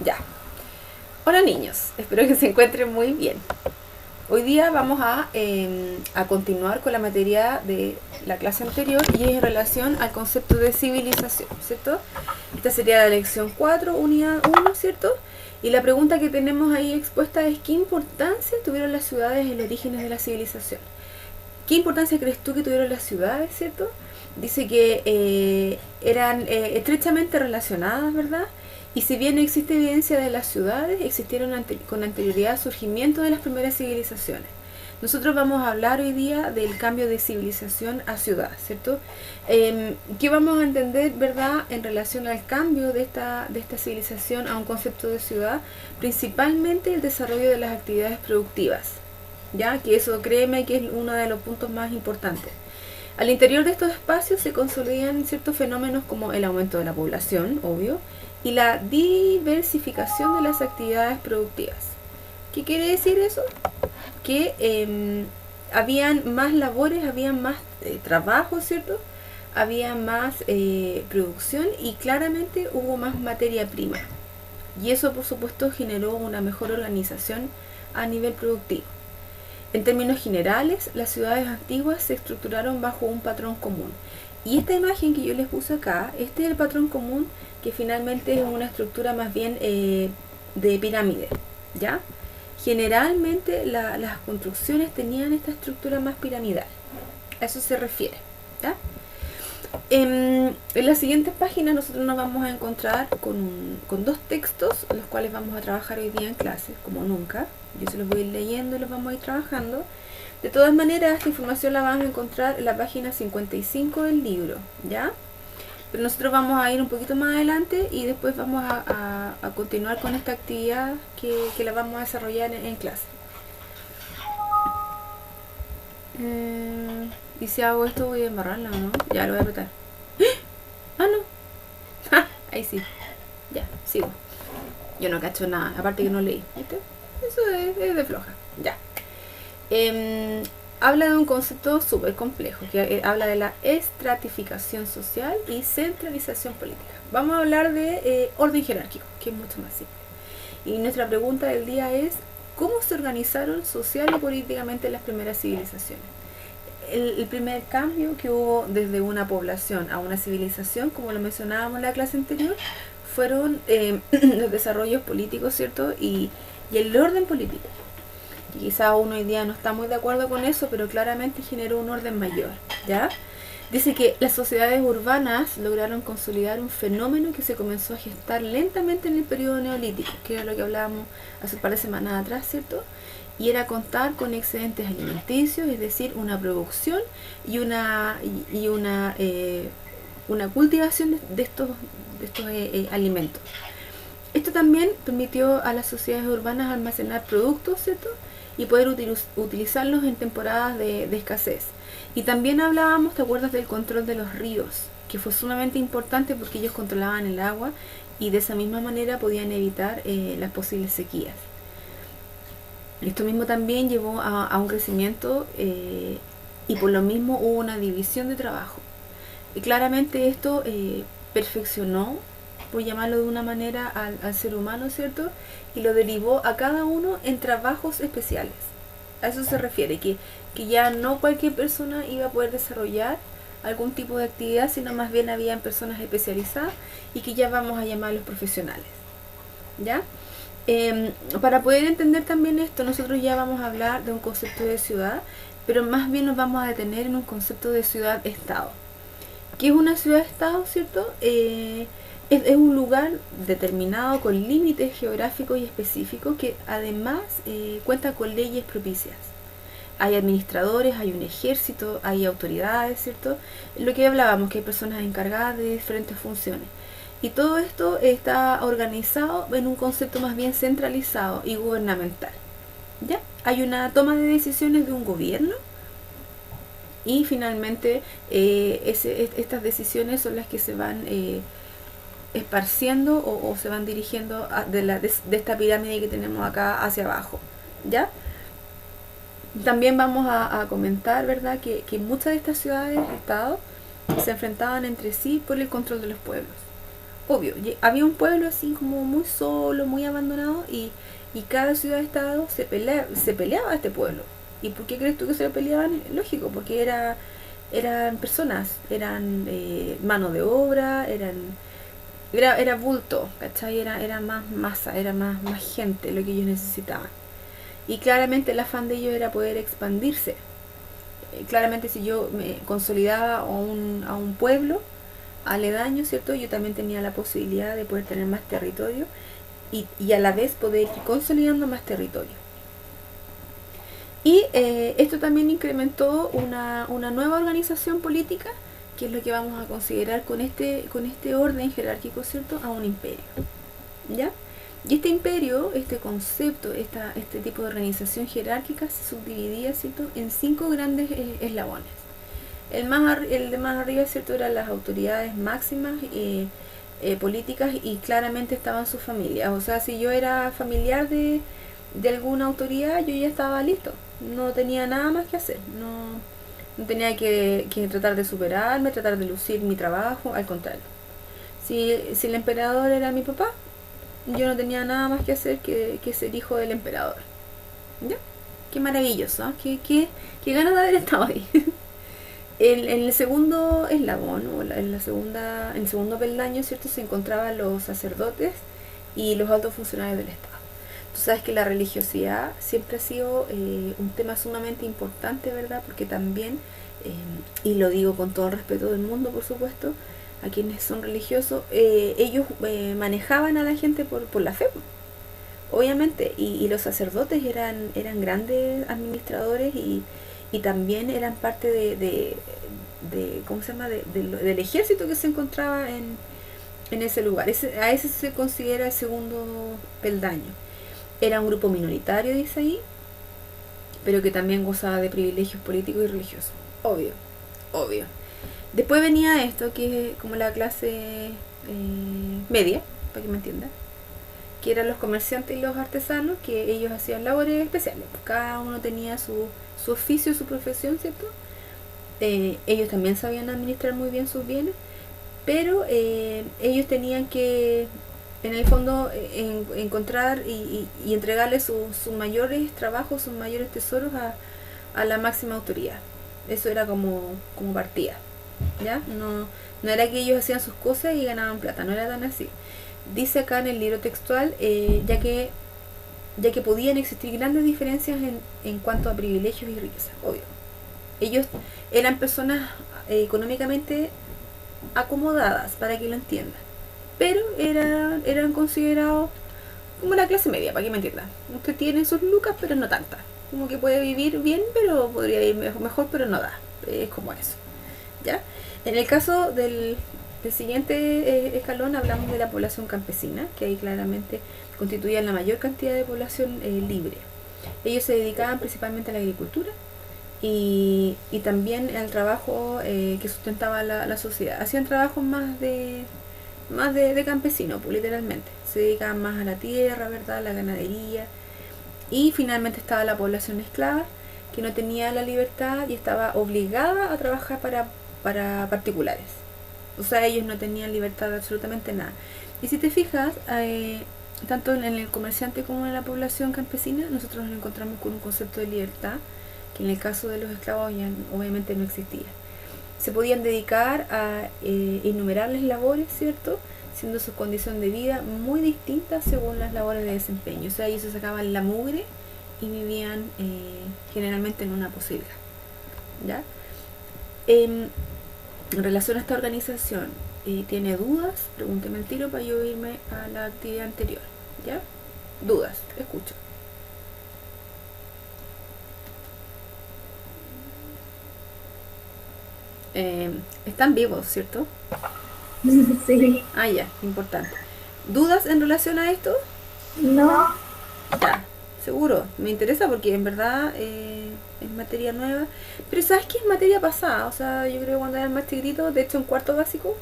Ya. Hola niños, espero que se encuentren muy bien. Hoy día vamos a continuar con la materia de la clase anterior y es en relación al concepto de civilización, ¿cierto? Esta sería la lección 4, unidad 1, ¿cierto? Y la pregunta que tenemos ahí expuesta es ¿qué importancia tuvieron las ciudades en los orígenes de la civilización? ¿Qué importancia crees tú que tuvieron las ciudades, cierto? Dice que eran estrechamente relacionadas, ¿verdad? Y si bien no existe evidencia de las ciudades, existieron con anterioridad surgimiento de las primeras civilizaciones. Nosotros vamos a hablar hoy día del cambio de civilización a ciudad, ¿cierto? ¿Qué vamos a entender, verdad, en relación al cambio de esta civilización a un concepto de ciudad? Principalmente el desarrollo de las actividades productivas, ya que eso, créeme, que es uno de los puntos más importantes. Al interior de estos espacios se consolidan ciertos fenómenos como el aumento de la población, obvio, y la diversificación de las actividades productivas. ¿Qué quiere decir eso? Que habían más labores, habían más trabajo, ¿cierto? Había más producción y claramente hubo más materia prima. Y eso, por supuesto, generó una mejor organización a nivel productivo. En términos generales, las ciudades antiguas se estructuraron bajo un patrón común. Y esta imagen que yo les puse acá, este es el patrón común, que finalmente es una estructura más bien de pirámide, ¿ya? Generalmente las construcciones tenían esta estructura más piramidal. A eso se refiere, ¿ya? En la siguiente página nosotros nos vamos a encontrar con dos textos, los cuales vamos a trabajar hoy día en clase, como nunca. Yo se los voy a ir leyendo y los vamos a ir trabajando. De todas maneras, esta información la vamos a encontrar en la página 55 del libro, ¿ya? Pero nosotros vamos a ir un poquito más adelante y después vamos a continuar con esta actividad que la vamos a desarrollar en clase. Y si hago esto voy a embarrarla, ¿no? Ya lo voy a apretar. Ah, no. Ahí sí. Ya, sigo. Yo no cacho nada, aparte que no leí. ¿Viste? Eso es de floja. Ya. Habla de un concepto súper complejo, que habla de la estratificación social y centralización política. Vamos a hablar de orden jerárquico, que es mucho más simple. Y nuestra pregunta del día es, ¿cómo se organizaron social y políticamente las primeras civilizaciones? El primer cambio que hubo desde una población a una civilización, como lo mencionábamos en la clase anterior, fueron los desarrollos políticos, ¿cierto? Y el orden político. Y quizá uno hoy día no está muy de acuerdo con eso, pero claramente generó un orden mayor, ¿ya? Dice que las sociedades urbanas lograron consolidar un fenómeno que se comenzó a gestar lentamente en el periodo neolítico, que era lo que hablábamos hace un par de semanas atrás, ¿cierto? Y era contar con excedentes alimenticios, es decir, una producción y una cultivación de estos alimentos. Esto también permitió a las sociedades urbanas almacenar productos, ¿cierto? Y poder utilizarlos en temporadas de escasez. Y también hablábamos, ¿te acuerdas del control de los ríos? Que fue sumamente importante porque ellos controlaban el agua y de esa misma manera podían evitar las posibles sequías. Esto mismo también llevó a un crecimiento y por lo mismo hubo una división de trabajo. Y claramente esto perfeccionó, por llamarlo de una manera, al ser humano, ¿cierto? Y lo derivó a cada uno en trabajos especiales. A eso se refiere, que ya no cualquier persona iba a poder desarrollar algún tipo de actividad, sino más bien habían personas especializadas y que ya vamos a llamarlos profesionales, ¿ya? Para poder entender también esto, nosotros ya vamos a hablar de un concepto de ciudad, pero más bien nos vamos a detener en un concepto de ciudad-estado. ¿Qué es una ciudad-estado, cierto? Es un lugar determinado con límites geográficos y específicos que además cuenta con leyes propicias. Hay administradores, hay un ejército, hay autoridades, ¿cierto? Lo que hablábamos, que hay personas encargadas de diferentes funciones. Y todo esto está organizado en un concepto más bien centralizado y gubernamental, ¿ya? Hay una toma de decisiones de un gobierno y finalmente estas decisiones son las que se van esparciendo o se van dirigiendo de esta pirámide que tenemos acá hacia abajo, ¿ya? También vamos a comentar, ¿verdad?, que muchas de estas ciudades-estados se enfrentaban entre sí por el control de los pueblos. obvio, había un pueblo así como muy solo, muy abandonado, y cada ciudad-estado se peleaba a este pueblo. ¿Y por qué crees tú que se lo peleaban? Lógico, porque eran personas, eran mano de obra, era bulto, ¿cachai? Era más masa, era más gente lo que ellos necesitaban. Y claramente el afán de ellos era poder expandirse. Claramente si yo me consolidaba a un pueblo aledaño, ¿cierto? Yo también tenía la posibilidad de poder tener más territorio y a la vez poder ir consolidando más territorio. Y esto también incrementó una nueva organización política, que es lo que vamos a considerar con este orden jerárquico, ¿cierto? A un imperio, ¿ya? Y este imperio, este concepto, este tipo de organización jerárquica se subdividía, ¿cierto?, en 5 grandes eslabones. El de más arriba, ¿cierto?, eran las autoridades máximas políticas, y claramente estaban sus familias. O sea, si yo era familiar de alguna autoridad, yo ya estaba listo. No tenía nada más que hacer. No tenía que tratar de superarme, tratar de lucir mi trabajo, al contrario. Si el emperador era mi papá, yo no tenía nada más que hacer que ser hijo del emperador. ¿Ya? Qué maravilloso, ¿eh? Qué ganas de haber estado ahí. En el segundo eslabón, o en el segundo peldaño, ¿cierto?, se encontraban los sacerdotes y los altos funcionarios del Estado. Tú sabes que la religiosidad siempre ha sido un tema sumamente importante, ¿verdad? Porque también, y lo digo con todo el respeto del mundo, por supuesto, a quienes son religiosos, ellos manejaban a la gente por la fe, obviamente, y los sacerdotes eran grandes administradores, y también eran parte de ¿cómo se llama?, del ejército que se encontraba en ese lugar. A ese se considera el segundo peldaño. Era un grupo minoritario, dice ahí, pero que también gozaba de privilegios políticos y religiosos. Obvio. Después venía esto, que es como la clase media, para que me entiendan, que eran los comerciantes y los artesanos, que ellos hacían labores especiales. Cada uno tenía su oficio, su profesión, ¿cierto? Ellos también sabían administrar muy bien sus bienes, pero ellos tenían que, en el fondo, encontrar y entregarle sus mayores trabajos, sus mayores tesoros a la máxima autoridad. Eso era como partida, ¿ya? No era que ellos hacían sus cosas y ganaban plata, no era tan así. Dice acá en el libro textual, ya que podían existir grandes diferencias en cuanto a privilegios y riqueza, obvio. Ellos eran personas económicamente acomodadas, para que lo entiendan, pero eran considerados como la clase media, para que me entiendan. Usted tiene sus lucas, pero no tantas. Como que puede vivir bien, pero podría ir mejor, pero no da. Es como eso, ¿ya? En el caso del siguiente escalón, hablamos de la población campesina, que ahí claramente constituían la mayor cantidad de población libre. Ellos se dedicaban principalmente a la agricultura y también al trabajo que sustentaba la sociedad. Hacían trabajos más de campesino, pues, literalmente. Se dedicaban más a la tierra, ¿verdad?, a la ganadería. Y finalmente estaba la población esclava, que no tenía la libertad y estaba obligada a trabajar para particulares. O sea, ellos no tenían libertad de absolutamente nada. Y si te fijas, tanto en el comerciante como en la población campesina, nosotros nos encontramos con un concepto de libertad, que en el caso de los esclavos ya obviamente no existía. Se podían dedicar a innumerables labores, ¿cierto?, siendo su condición de vida muy distinta según las labores de desempeño. O sea, ellos se sacaban la mugre y vivían generalmente en una posilga, ¿ya? En relación a esta organización, ¿tiene dudas? Pregúnteme el tiro para yo irme a la actividad anterior, ¿ya? Dudas, escucho. Están vivos, ¿cierto? Sí. Ah, ya, importante. ¿Dudas en relación a esto? No. Ya, seguro. Me interesa porque en verdad es materia nueva. Pero ¿sabes qué? Es materia pasada. O sea, yo creo que cuando era más chiquitito, de hecho en cuarto básico,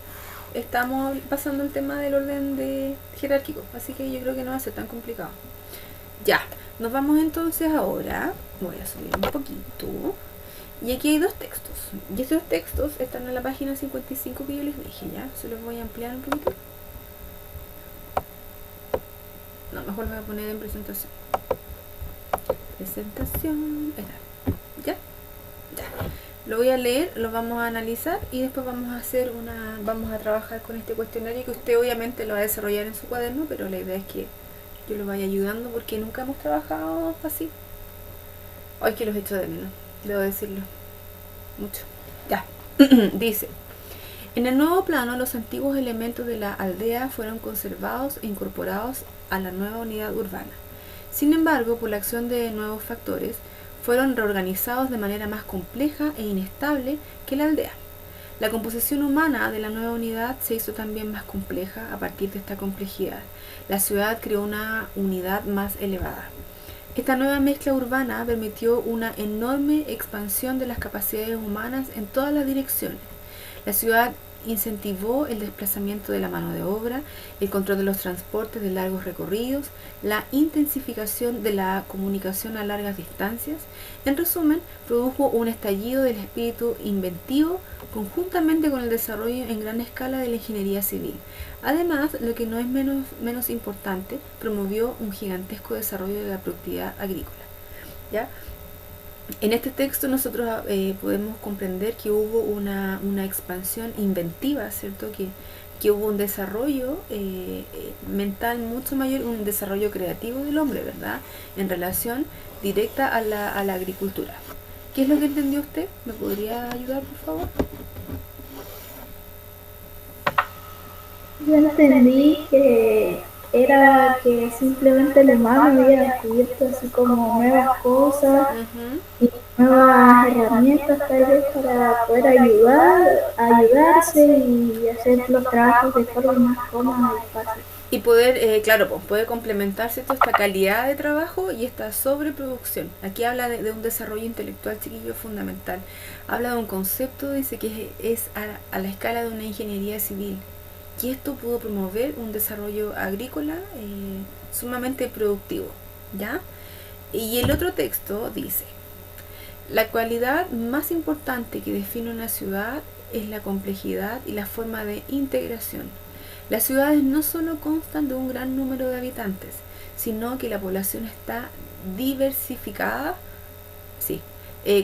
estamos pasando el tema del orden jerárquico. Así que yo creo que no va a ser tan complicado. Ya, nos vamos entonces ahora. Voy a subir un poquito. Y aquí hay 2 textos. Y estos textos están en la página 55 que yo les dije, ¿ya? Se los voy a ampliar un poquito. No, mejor lo voy a poner en presentación. Presentación. Ahí está. ¿Ya? Ya. Lo voy a leer, lo vamos a analizar y después vamos a trabajar con este cuestionario que usted obviamente lo va a desarrollar en su cuaderno, pero la idea es que yo lo vaya ayudando porque nunca hemos trabajado así. Hoy que los echo de menos, debo decirlo. Mucho. Ya. Dice: en el nuevo plano, los antiguos elementos de la aldea fueron conservados e incorporados a la nueva unidad urbana. Sin embargo, por la acción de nuevos factores, fueron reorganizados de manera más compleja e inestable que la aldea. La composición humana de la nueva unidad se hizo también más compleja a partir de esta complejidad. La ciudad creó una unidad más elevada. Esta nueva mezcla urbana permitió una enorme expansión de las capacidades humanas en todas las direcciones. La ciudad incentivó el desplazamiento de la mano de obra, el control de los transportes de largos recorridos, la intensificación de la comunicación a largas distancias. En resumen, produjo un estallido del espíritu inventivo conjuntamente con el desarrollo en gran escala de la ingeniería civil. Además, lo que no es menos importante, promovió un gigantesco desarrollo de la productividad agrícola. ¿Ya? En este texto nosotros podemos comprender que hubo una expansión inventiva, ¿cierto? Que hubo un desarrollo mental mucho mayor, un desarrollo creativo del hombre, ¿verdad? En relación directa a la agricultura. ¿Qué es lo que entendió usted? ¿Me podría ayudar, por favor? Yo entendí que era que simplemente el humano había descubierto así como nuevas cosas Uh-huh. y nuevas herramientas tal vez para poder ayudarse y hacer los trabajos de forma más cómoda y fácil. Y poder, claro, pues poder complementarse toda esta calidad de trabajo y esta sobreproducción. Aquí habla de un desarrollo intelectual, chiquillo, fundamental. Habla de un concepto, dice que es a la escala de una ingeniería civil. Y esto pudo promover un desarrollo agrícola sumamente productivo, ¿ya? Y el otro texto dice: la cualidad más importante que define una ciudad es la complejidad y la forma de integración. Las ciudades no solo constan de un gran número de habitantes, sino que la población está diversificada, sí,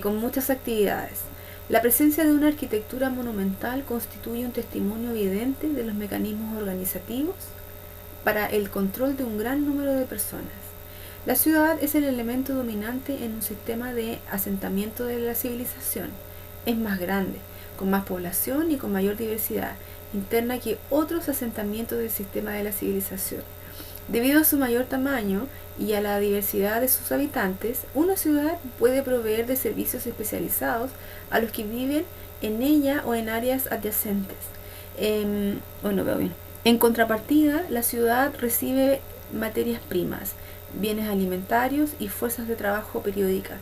con muchas actividades. La presencia de una arquitectura monumental constituye un testimonio evidente de los mecanismos organizativos para el control de un gran número de personas. La ciudad es el elemento dominante en un sistema de asentamiento de la civilización. Es más grande, con más población y con mayor diversidad interna que otros asentamientos del sistema de la civilización. Debido a su mayor tamaño y a la diversidad de sus habitantes, una ciudad puede proveer de servicios especializados a los que viven en ella o en áreas adyacentes. No veo bien. En contrapartida, la ciudad recibe materias primas, bienes alimentarios y fuerzas de trabajo periódicas.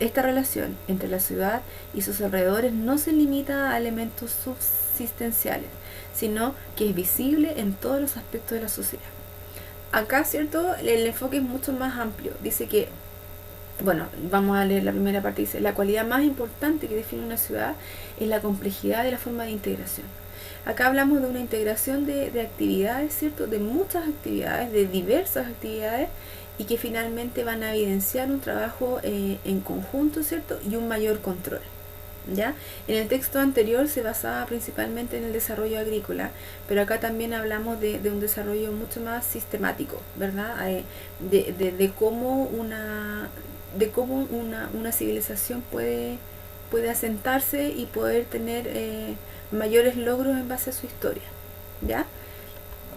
Esta relación entre la ciudad y sus alrededores no se limita a elementos subsistenciales, sino que es visible en todos los aspectos de la sociedad. Acá, ¿cierto? El enfoque es mucho más amplio. Dice que, bueno, vamos a leer la primera parte. Dice: la cualidad más importante que define una ciudad es la complejidad y la forma de integración. Acá hablamos de una integración de actividades, ¿cierto? De muchas actividades, de diversas actividades, y que finalmente van a evidenciar un trabajo en conjunto, ¿cierto? Y un mayor control, ¿ya? En el texto anterior se basaba principalmente en el desarrollo agrícola, pero acá también hablamos de un desarrollo mucho más sistemático, ¿verdad? De cómo una civilización puede asentarse y poder tener mayores logros en base a su historia, ¿ya?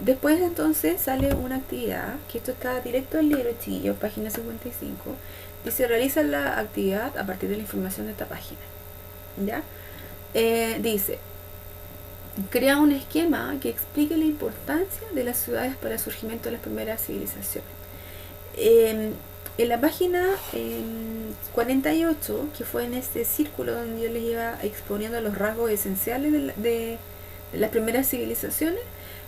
Después entonces sale una actividad, que esto está directo del libro, chiquillos, página 55. Dice: realiza la actividad a partir de la información de esta página, ¿ya? Dice: crea un esquema que explique la importancia de las ciudades para el surgimiento de las primeras civilizaciones. En la página 48, que fue en este círculo donde yo les iba exponiendo los rasgos esenciales de las primeras civilizaciones,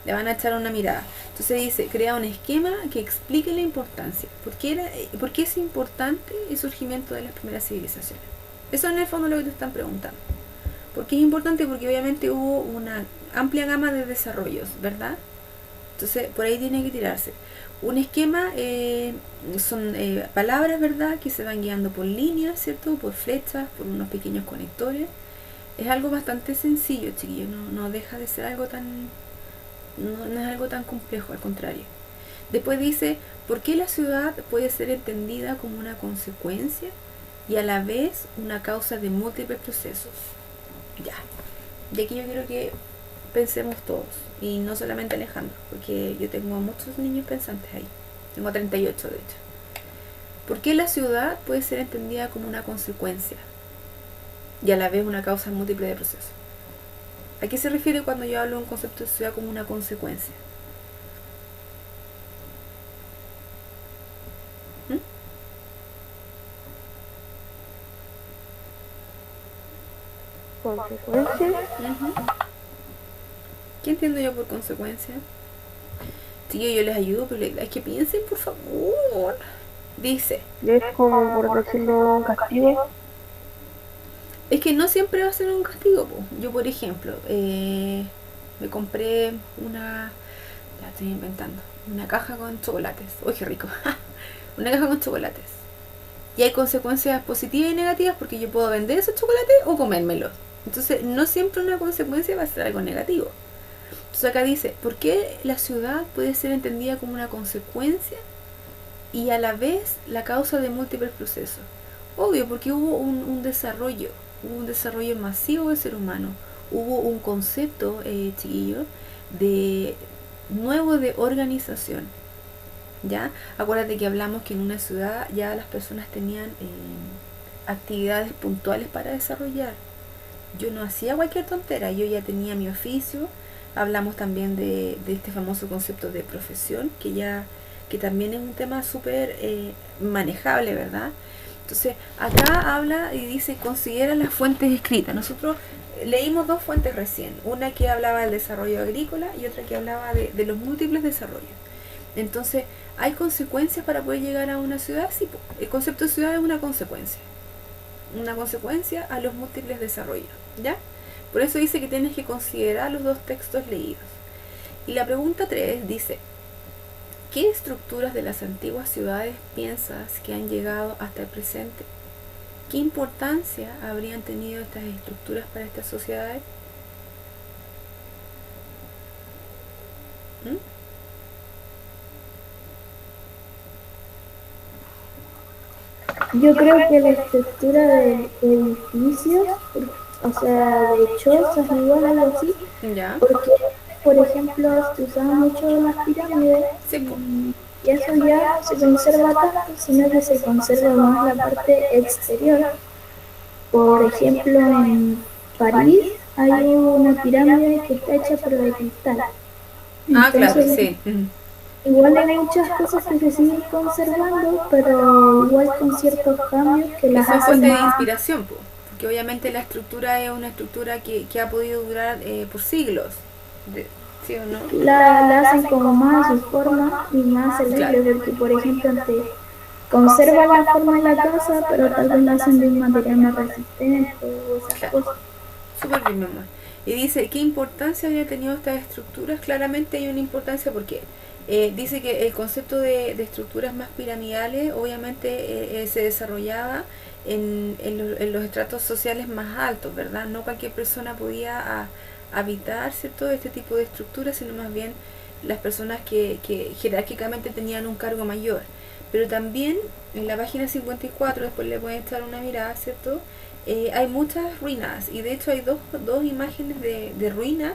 le van a echar una mirada. Entonces dice: crea un esquema que explique la importancia. ¿Por qué es importante el surgimiento de las primeras civilizaciones? Eso en el fondo es lo que te están preguntando. ¿Por qué es importante? Porque obviamente hubo una amplia gama de desarrollos, ¿verdad? Entonces, por ahí tiene que tirarse. Un esquema son palabras, ¿verdad?, que se van guiando por líneas, ¿cierto?, por flechas, por unos pequeños conectores. Es algo bastante sencillo, chiquillos, no deja de ser algo tan... no es algo tan complejo, al contrario. Después dice, ¿por qué la ciudad puede ser entendida como una consecuencia y a la vez una causa de múltiples procesos? Ya. Y aquí yo quiero que pensemos todos, y no solamente Alejandro, porque yo tengo muchos niños pensantes ahí. Tengo 38 de hecho. ¿Por qué la ciudad puede ser entendida como una consecuencia y a la vez una causa múltiple de procesos? ¿A qué se refiere cuando yo hablo de un concepto de ciudad como una consecuencia? ¿Mm? Consecuencias. Uh-huh. ¿Qué entiendo yo por consecuencia? Sí, yo les ayudo, pero es que piensen, por favor. Dice, Es como, por decirlo, un castigo. es que no siempre va a ser un castigo, po. Yo, por ejemplo, me compré una... Ya estoy inventando. Una caja con chocolates. ¡Uy, qué rico! Una caja con chocolates. Y hay consecuencias positivas y negativas porque yo puedo vender esos chocolates o comérmelos. Entonces, no siempre una consecuencia va a ser algo negativo. Entonces acá dice, ¿por qué la ciudad puede ser entendida como una consecuencia y a la vez la causa de múltiples procesos? Obvio, porque hubo un desarrollo masivo del ser humano. Hubo un concepto, chiquillo, de nuevo de organización. ¿Ya? Acuérdate que hablamos que en una ciudad ya las personas tenían actividades puntuales para desarrollar. Yo no hacía cualquier tontera, yo ya tenía mi oficio. Hablamos también de este famoso concepto de profesión, que también es un tema súper manejable, ¿verdad? Entonces, acá habla y dice, considera las fuentes escritas. Nosotros leímos dos fuentes recién, una que hablaba del desarrollo agrícola y otra que hablaba de los múltiples desarrollos. Entonces, ¿hay consecuencias para poder llegar a una ciudad? Sí, el concepto de ciudad es una consecuencia a los múltiples desarrollos, ¿ya? Por eso dice que tienes que considerar los dos textos leídos. Y la pregunta 3 dice, ¿qué estructuras de las antiguas ciudades piensas que han llegado hasta el presente? ¿Qué importancia habrían tenido estas estructuras para estas sociedades? ¿Mm? Yo creo que la estructura de edificios, o sea, de chozas, igual algo así, ¿Ya? porque, por ejemplo, se usaban mucho las pirámides Sí, po. y eso ya no se conserva tanto, sino que se conserva más la parte exterior. Por ejemplo, en París hay una pirámide que está hecha pero de cristal. Ah, claro, Entonces, sí. igual hay muchas cosas que se siguen conservando, pero igual con ciertos cambios que Que las son hacen fuentes de más. inspiración, po. Porque obviamente la estructura es una estructura que ha podido durar por siglos. ¿Sí o no? La hacen como más a su forma y más Claro. celebre, porque por ejemplo conservan la forma de la casa, pero tal vez la hacen de un material más resistente o esas Claro. cosas. Súper bien, mamá. Y dice, ¿qué importancia había tenido estas estructuras? Claramente hay una importancia porque dice que el concepto de estructuras más piramidales obviamente se desarrollaba en los estratos sociales más altos, ¿verdad? No cualquier persona podía habitar, ¿cierto?, este tipo de estructuras, sino más bien las personas que jerárquicamente tenían un cargo mayor. Pero también en la página 54, después le pueden echar una mirada, ¿cierto? Hay muchas ruinas y de hecho hay dos imágenes de ruinas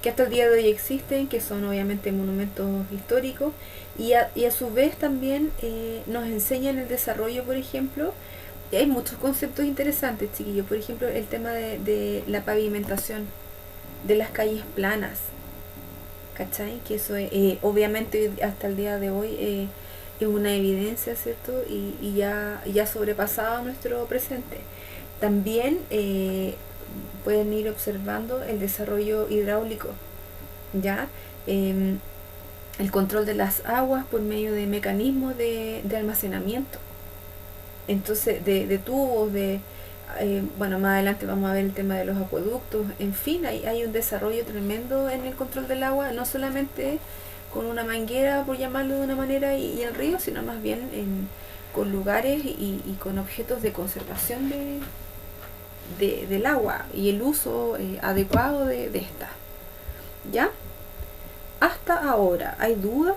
que hasta el día de hoy existen, que son obviamente monumentos históricos y a su vez también nos enseñan el desarrollo, por ejemplo. Y hay muchos conceptos interesantes, chiquillos. Por ejemplo, el tema de la pavimentación de las calles planas, ¿cachai? Que eso obviamente hasta el día de hoy es una evidencia, ¿cierto? Y ya sobrepasado nuestro presente. También pueden ir observando el desarrollo hidráulico, ¿ya? El control de las aguas por medio de mecanismos de almacenamiento. Entonces, de tubos, bueno, más adelante vamos a ver el tema de los acueductos. En fin, hay un desarrollo tremendo en el control del agua, no solamente con una manguera, por llamarlo de una manera, y el río, sino más bien con lugares y con objetos de conservación del agua y el uso adecuado de esta. ¿Ya? Hasta ahora, ¿hay dudas?